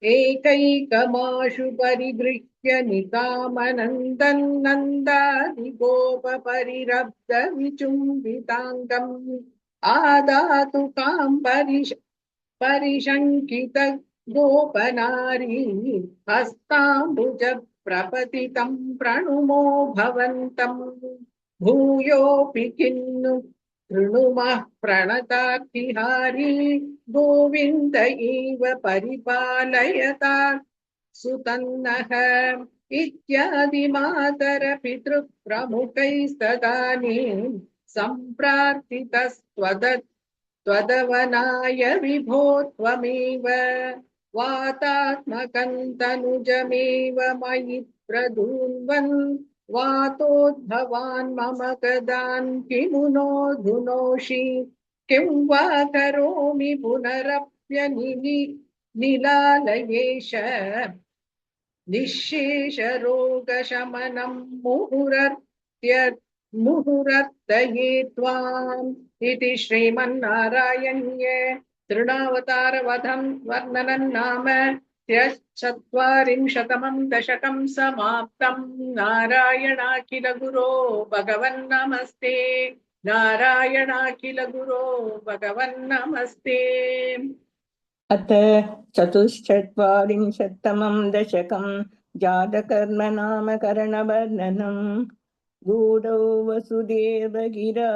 S9: एकैकमाशु परिगृह्य नितामनन्दन्नन्दादिगोपपरिरब्ध विचुम्बिताङ्गम् आदातु काम् परिशङ्कित गोपनारी हस्ताम्बुज प्रपतितं प्रणुमो भवन्तम् भूयोऽपि किन्नु कृणुमः प्रणतार्तिहारी गोविन्द एव परिपालयता सुतन्नः इत्यादि मातर पितृप्रमुखैस्तदानीं सम्प्रार्थितस्त्वदवनाय विभो त्वमेव वातात्मकं तनुजमेव मयि प्रधून्वन् वातोद्भवान् मम गदान् किमु नो धुनोषि किं वा करोमि पुनरप्यनिलालयेश निःशेषरोगशमनं मुहुरर्तये त्वाम् इति श्रीमन्नारायण्ये तृणावतारवधं वर्णनं नाम चत्वारिंशतमं दशकं समाप्तं नारायणाखिल गुरो भगवन्नमस्ते नारायणाखिल गुरो भगवन्नमस्ते
S6: अथ चतुश्चत्वारिंशत्तमं दशकं जातकर्मनामकरणवर्णनं गूढौ वसुदेवगिरा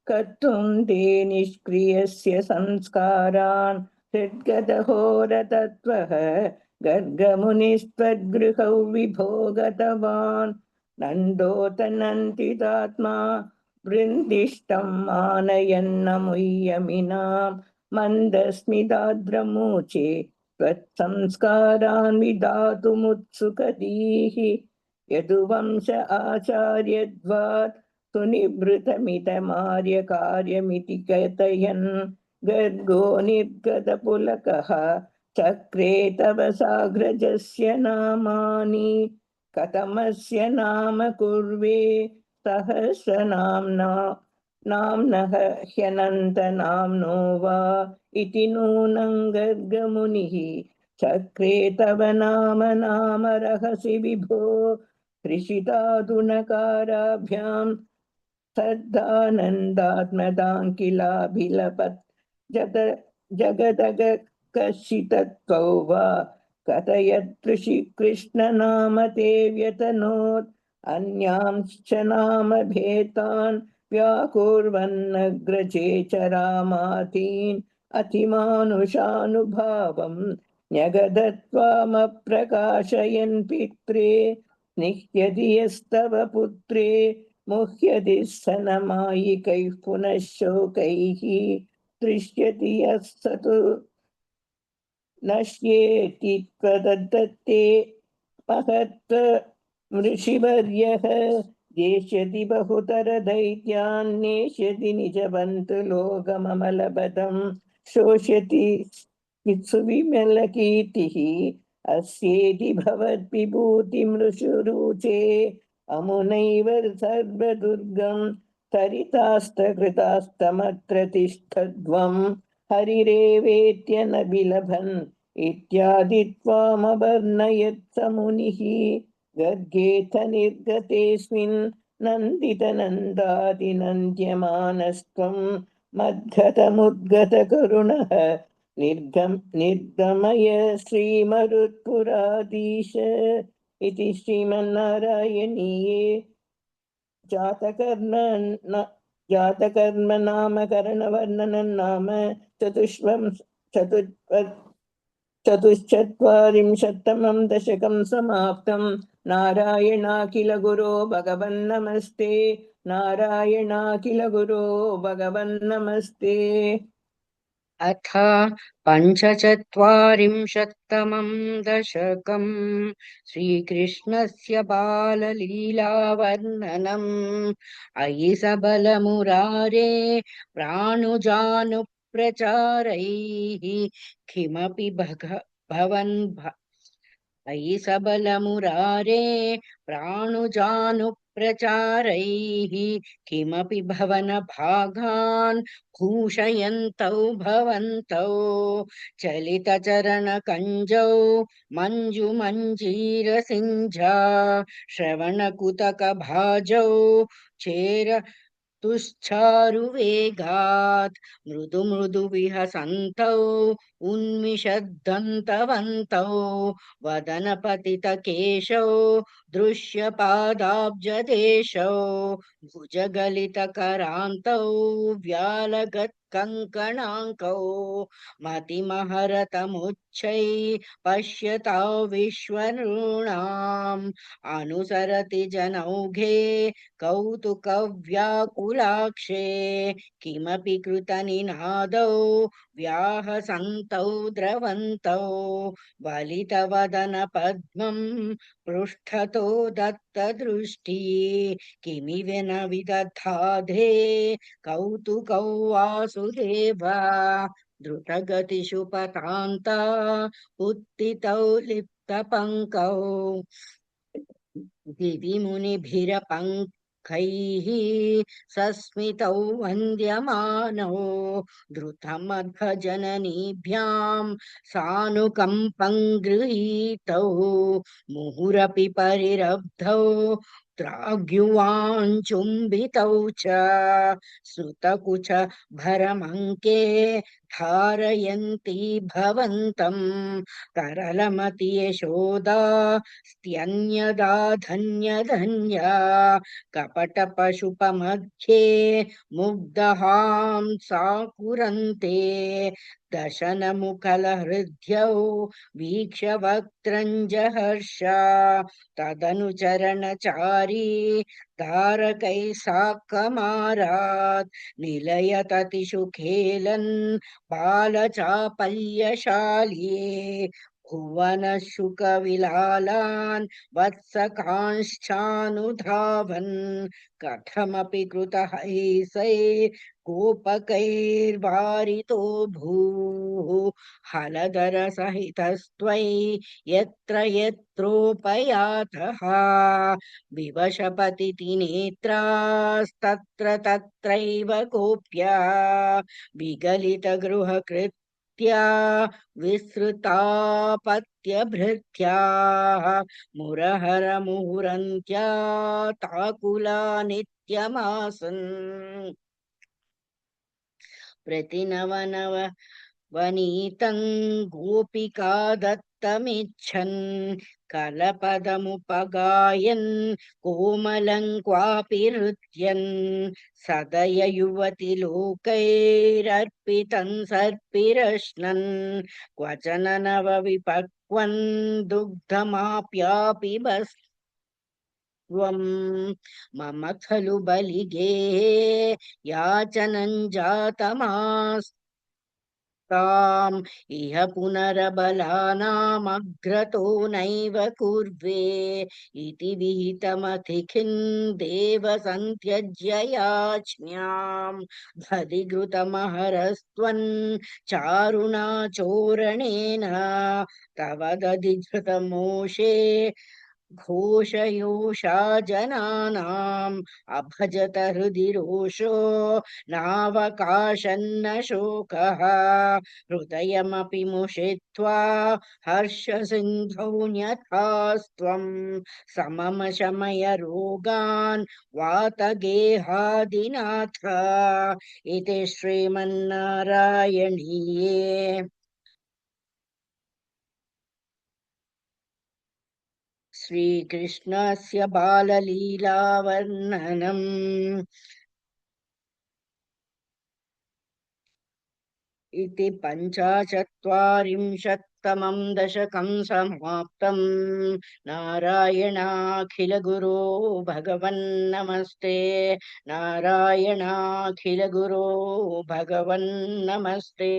S6: कर्तुं ते निष्क्रियस्य संस्कारान् हृद्गतहोरतत्त्वः गर्गमुनिस्त्वद्गृहौ विभो गतवान् नन्दोतनन्तितात्मा वृन्दिष्टं मानयन्नमुह्यमिनां मन्दस्मिताद्रमूचे त्वत्संस्कारान् विधातुमुत्सुकधीः यदुवंश आचार्यद्वात् सुनिभृतमितमार्यकार्यमिति कथयन् गर्गो निर्गतपुलकः चक्रे तव साग्रजस्य नामानि कथमस्य नाम कुर्वे सहस्रनाम्नः ह्यनन्तनाम्नो वा इति नूनं गर्गमुनिः चक्रे तव नाम रहसि विभो
S10: हृषितादुनकाराभ्यां श्रद्धानन्दात्मदाङ्किलाभिलपत् जगदगकर्षितत्वौ वा कथयदृषि कृष्णनाम ते व्यतनोत् अन्यांश्च नामभेतान् व्याकुर्वन्नग्रजे च रामातीन् अतिमानुषानुभावं न्यगदत्वामप्रकाशयन् पित्रे निह्यति यस्तव पुत्रे मुह्यति सनमायिकैः पुनः शोकैः दृश्यति यः स तु नश्येति त्वदत्ते महत् ऋषिवर्यः देश्यति बहुतर दैत्यान्नेष्यति निजबन्तु लोकममलबतं शोष्यति सुविमलकीर्तिः अस्येति भवद्विभूतिमृषुरुचे अमुनैव सर्वदुर्गं तरितास्तकृतास्तमत्र तिष्ठध्वं हरिरेवेत्यनबिलभन् इत्यादि त्वामवर्णयत् स मुनिः गर्गेथ निर्गतेऽस्मिन् नन्दितनन्दादिनन्द्यमानस्त्वं मद्गतमुद्गतकरुणः निर्गमय श्रीमरुत्पुराधीश इति श्रीमन्नारायणीये जातकर्म नामकरणवर्णनं नाम चतुश्चत्वारिंशत्तमं दशकं समाप्तं। नारायणाखिल गुरो भगवन्नमस्ते। नारायणाखिल गुरो भगवन्नमस्ते।
S11: अथ पञ्चचत्वारिंशत्तमं दशकं श्रीकृष्णस्य बाललीलावर्णनम्। अयि सबलमुरारे प्राणुजानुप्रचारैः किमपि अयि सबलमुरारे प्राणुजानुप्रचारैः किमपि भवनभागान् भूषयन्तौ भवन्तौ चलितचरणकञ्जौ मञ्जुमञ्जीरसिञ्झा श्रवणकुतकभाजौ चेर तुश्चारुवेगात् मृदु मृदु विहसन्तौ उन्मिषद्दन्तवन्तौ वदनपतितकेशौ दृश्यपादाब्जदेशौ भुजगलितकरान्तौ व्यालगत्कङ्कणाङ्कौ मतिमहरतमुच्चै पश्यतां विश्वनॄणाम् अनुसरति जनौघे कौतुकव्याकुलाक्षे किमपि कृतनिनादौ व्याहसन्तौ द्रवन्तौ वलितवदनपद्मं पृष्ठतो दत्तदृष्टि किमिव न विदधाधे कौतुकौ वासुदेव द्रुतगतिषु पतान्ता उत्थितौ लिप्तपङ्कौ दिवि मुनिभिरपङ्कैः सस्मितौ वन्द्यमानौ द्रुतमध्वजननीभ्यां सानुकम्पं गृहीतौ मुहुरपि परिरब्धौ त्राग्युवाञ्चुम्बितौ च श्रुतकुच भरमङ्के धारयन्ती भवन्तं तरलमति यशोदा स्त्यन्यदा धन्यधन्या कपटपशुपमध्ये मुग्धहां सा कुरन्ते दशनमुखलहृद्यौ वीक्ष्य वक्त्रञ्जहर्ष तदनुचरणचारी तारकै साकमारात् निलयततिषु खेलन् बालचापल्यशाली भुवनशुकविलालान् वत्सकांश्चानुधावन् कथमपि कृतहैसै गोपकैर्वारितो भूः हलधरसहितस्त्वयि यत्र यत्रोपयातः विवशपतिति नेत्रास्तत्र तत्रैव गोप्या विगलितगृहकृत् नित्या विसृतापत्यभृत्याः मुरहरमुहुरन्त्या ताकुला नित्यमासन् प्रतिनवनव वनीतं गोपिका दत्तमिच्छन् कलपदमुपगायन् कोमलं क्वापि हृद्यन् सदय युवति लोकैरर्पितं सर्पिरश्नन् क्वचन नव विपक्वन् दुग्धमाप्यापि मम खलु बलिगे याचनं जातमास्ताम् इह पुनरबलानामग्रतो नैव कुर्वे इति विहितमतिखिन् देव सन्त्यज्य याज्ञाम् दधिघृतमहरस्त्वन् चारुणाचोरणेन तव दधिघृतमोषे घोषयोषा जनानाम् अभजत हृदि रोषो नावकाशन्न शोकः हृदयमपि मुषित्वा हर्षसिन्धौ न्यथास्त्वं समम शमय रोगान् वातगेहादिनाथ इति श्रीमन्नारायणीये श्रीकृष्णस्य बाललीलावर्णनम् इति 45तमं दशकं समाप्तम्। नारायणाखिलगुरो भगवन्नमस्ते। नारायणाखिलगुरो भगवन्नमस्ते।